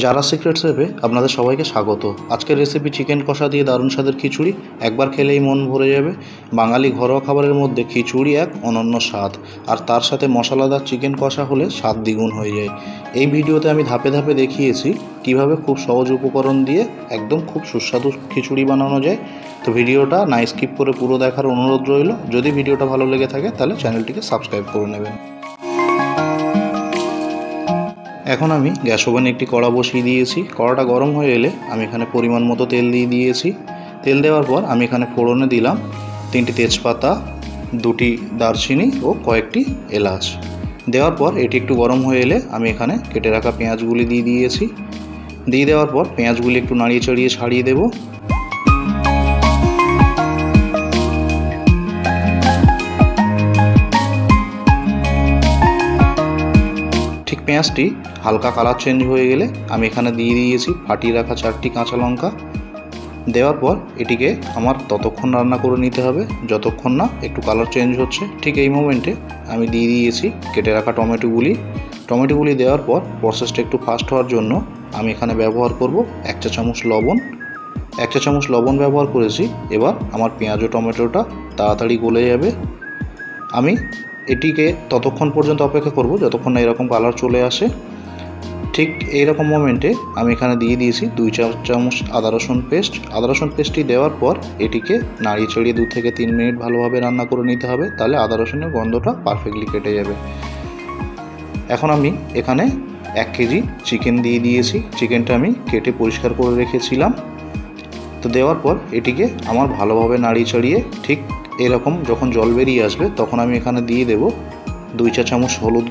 যারা সিক্রেট শেফে আপনাদের সবাইকে স্বাগত। আজকের রেসিপি চিকেন কষা দিয়ে দারুণ স্বাদের খিচুড়ি। একবার খেলেই মন ভরে যাবে। বাঙালি ঘরোয়া খাবারের মধ্যে খিচুড়ি এক অনন্য স্বাদ, আর তার সাথে মশলাদার চিকেন কষা হলে স্বাদ দ্বিগুণ হয়ে যায়। এই ভিডিওতে আমি ধাপে ধাপে দেখিয়েছি কিভাবে খুব সহজ উপকরণ দিয়ে একদম খুব সুস্বাদু খিচুড়ি বানানো যায়। তো ভিডিওটা না স্কিপ করে পুরো দেখার অনুরোধ রইল। যদি ভিডিওটা ভালো লেগে থাকে তাহলে চ্যানেলটিকে সাবস্ক্রাইব করে নেবেন। এখন আমি গ্যাস ওভেনে একটি কড়া বসিয়ে দিয়েছি। কড়াটা গরম হয়ে এলে আমি এখানে পরিমাণ মতো তেল দিয়ে দিয়েছি। তেল দেওয়ার পর আমি এখানে ফোড়নে দিলাম 3টি তেজপাতা, 2টি দারচিনি ও কয়েকটি এলাচ। দেওয়ার পর এটি একটু গরম হয়ে এলে আমি এখানে কেটে রাখা পেঁয়াজগুলি দিয়ে দিয়েছি। দিয়ে দেওয়ার পর পেঁয়াজগুলি একটু নাড়িয়ে চাড়িয়ে ছাড়িয়ে দেবো। পেঁয়াজটি হালকা কালার চেঞ্জ হয়ে গেলে আমি এখানে দিয়ে দিয়েছি ফাটিয়ে রাখা 4টি কাঁচা লঙ্কা। দেওয়ার পর এটিকে আমার ততক্ষণ রান্না করে নিতে হবে যতক্ষণ না একটু কালার চেঞ্জ হচ্ছে। ঠিক এই মোমেন্টে আমি দিয়ে দিয়েছি কেটে রাখা টমেটোগুলি দেওয়ার পর প্রসেসটা একটু ফাস্ট হওয়ার জন্য আমি এখানে ব্যবহার করব 1 চা চামচ লবণ। 1 চা চামচ লবণ ব্যবহার করেছি। এবার আমার পেঁয়াজ ও টমেটোটা তাড়াতাড়ি গলে যাবে। আমি এটিকে ততক্ষণ পর্যন্ত অপেক্ষা করব যতক্ষণ না এরকম কালার চলে আসে। ঠিক এইরকম মোমেন্টে আমি এখানে দিয়ে দিয়েছি 2 চা চামচ আদা রসুন পেস্টটি দেওয়ার পর এটিকে নাড়িয়ে চড়িয়ে 2 থেকে 3 মিনিট ভালোভাবে রান্না করে নিতে হবে, তাহলে আদা রসুনের গন্ধটা পারফেক্টলি কেটে যাবে। এখন আমি এখানে 1 কেজি চিকেন দিয়ে দিয়েছি। চিকেনটা আমি কেটে পরিষ্কার করে রেখেছিলাম। তো দেওয়ার পর এটিকে আমার ভালোভাবে নাড়িয়ে চড়িয়ে ঠিক এরকম যখন জল বেরিয়ে আসবে তখন আমি এখানে দিয়ে দেব 2 চা চামচ হলুদ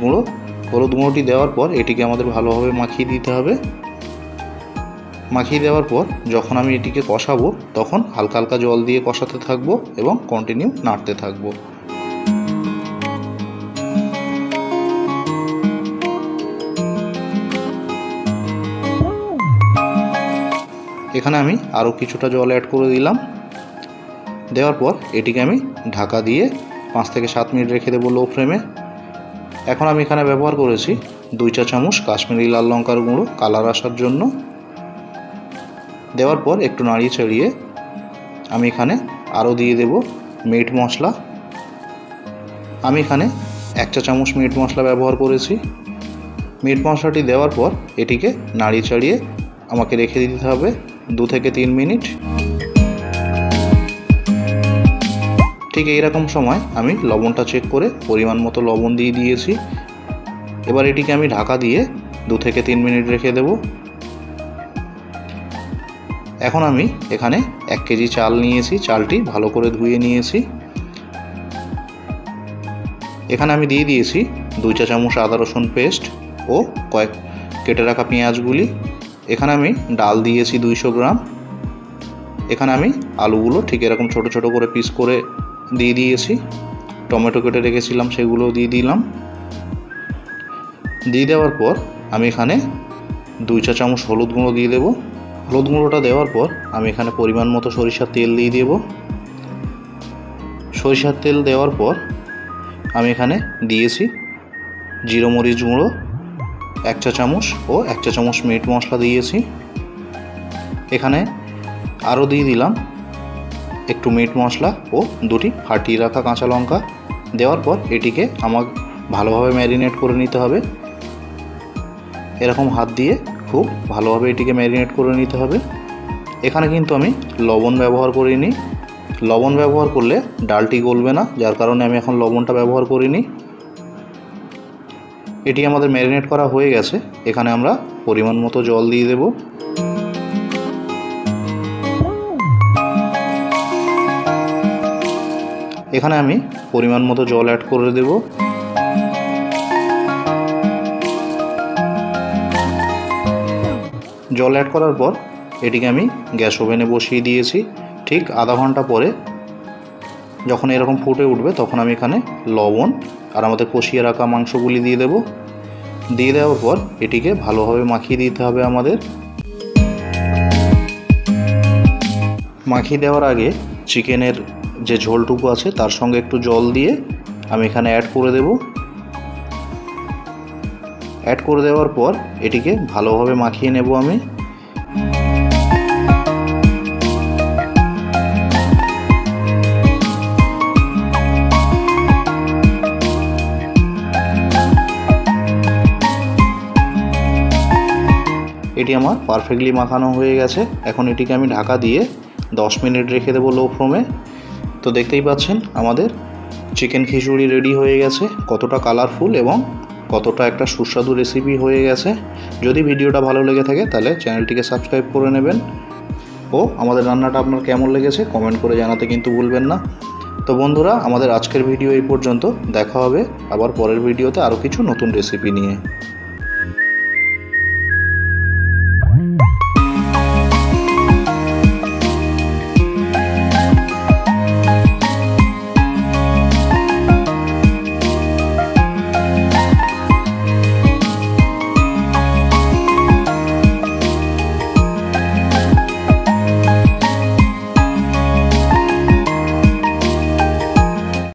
গুঁড়োটি দেওয়ার পর এটিকে আমাদের ভালোভাবে মাখিয়ে দিতে হবে। মাখিয়ে দেওয়ার পর যখন আমি এটিকে কষাবো তখন হালকা হালকা জল দিয়ে কষাতে থাকবো এবং কন্টিনিউ নাড়তে থাকবো। এখানে আমি আরও কিছুটা জল অ্যাড করে দিলাম। দেওয়ার পর এটিকে আমি ঢাকা দিয়ে 5 থেকে 7 মিনিট রেখে দেবো লো ফ্লেমে। এখন আমি এখানে ব্যবহার করেছি 2 চা চামচ কাশ্মীরি লাল লঙ্কার গুঁড়ো কালার আসার জন্য। দেওয়ার পর একটু নাড়িয়ে চাড়িয়ে আমি এখানে আরও দিয়ে দেব মিট মশলা। আমি এখানে 1 চা চামচ মিট মশলা ব্যবহার করেছি। মিট মশলাটি দেওয়ার পর এটিকে নাড়িয়ে চাড়িয়ে আমাকে রেখে দিতে হবে 2 থেকে 3 মিনিট। ঠিক এইরকম সময় আমি লবণটা চেক করে পরিমাণ মতো লবণ দিয়ে দিয়েছি। এবার এটিকে আমি ঢাকা দিয়ে 2 থেকে 3 মিনিট রেখে দেব। এখন আমি এখানে 1 কেজি চাল নিয়েছি। চালটি ভালো করে ধুয়ে নিয়েছি। এখানে আমি দিয়ে দিয়েছি 2 চা চামচ আদা রসুন পেস্ট ও কয়েক কেটে রাখা পেঁয়াজগুলি। এখানে আমি ডাল দিয়েছি 200 গ্রাম। এখানে আমি আলুগুলো ঠিক এরকম ছোট ছোট করে পিস করে দিয়ে দিয়েছি। টমেটো কেটে রেখেছিলাম সেগুলোও দিয়ে দিলাম। দিয়ে দেওয়ার পর আমি এখানে 2 চা চামচ হলুদ গুঁড়ো দিয়ে দেবো। হলুদ গুঁড়োটা দেওয়ার পর আমি এখানে পরিমাণ মতো সরিষার তেল দিয়ে দেব। সরিষার তেল দেওয়ার পর আমি এখানে দিয়েছি জিরে মরিচ গুঁড়ো 1 চা চামচ ও 1 চা চামচ মিট মশলা দিয়েছি। এখানে আরও দিয়ে দিলাম একটু মিট মশলা ও 2টি ফাটিয়ে রাখা কাঁচা লঙ্কা। দেওয়ার পর এটিকে আমার ভালোভাবে ম্যারিনেট করে নিতে হবে। এরকম হাত দিয়ে খুব ভালোভাবে এটিকে ম্যারিনেট করে নিতে হবে। এখানে কিন্তু আমি লবণ ব্যবহার করিনি। লবণ ব্যবহার করলে ডালটি গলবে না, যার কারণে আমি এখন লবণটা ব্যবহার করিনি। এটি আমাদের ম্যারিনেট করা হয়ে গেছে। এখানে আমরা পরিমাণ মতো জল দিয়ে দেব। এখানে আমি পরিমাণ মতো জল অ্যাড করে দেব। জল অ্যাড করার পর এটিকে আমি গ্যাস ওভেনে বসিয়ে দিয়েছি। ঠিক আধা ঘন্টা পরে যখন এরকম ফুটে উঠবে তখন আমি এখানে লবণ আর আমাদের কষিয়ে রাখা মাংসগুলি দিয়ে দেব। দিয়ে দেওয়ার পর এটিকে ভালোভাবে মাখিয়ে দিতে হবে আমাদের। মাখিয়ে দেওয়ার আগে চিকেনের যে ঝোলটুকু আছে তার সঙ্গে একটু জল দিয়ে আমি এখানে অ্যাড করে দেব। অ্যাড করে দেওয়ার পর এটিকে ভালোভাবে মাখিয়ে নেব আমি। এটি আমার পারফেক্টলি মাখানো হয়ে গেছে। এখন এটিকে আমি ঢাকা দিয়ে 10 মিনিট রেখে দেবো লো ফ্লেমে। তো দেখতেই পাচ্ছেন আমাদের চিকেন খিচুড়ি রেডি হয়ে গেছে। কতটা কালারফুল এবং কতটা একটা সুস্বাদু রেসিপি হয়ে গেছে। যদি ভিডিওটা ভালো লেগে থাকে তাহলে চ্যানেলটিকে সাবস্ক্রাইব করে নেবেন ও আমাদের রান্নাটা আপনার কেমন লেগেছে কমেন্ট করে জানাতে কিন্তু ভুলবেন না। তো বন্ধুরা, আমাদের আজকের ভিডিও এই পর্যন্ত। দেখা হবে আবার পরের ভিডিওতে আরও কিছু নতুন রেসিপি নিয়ে।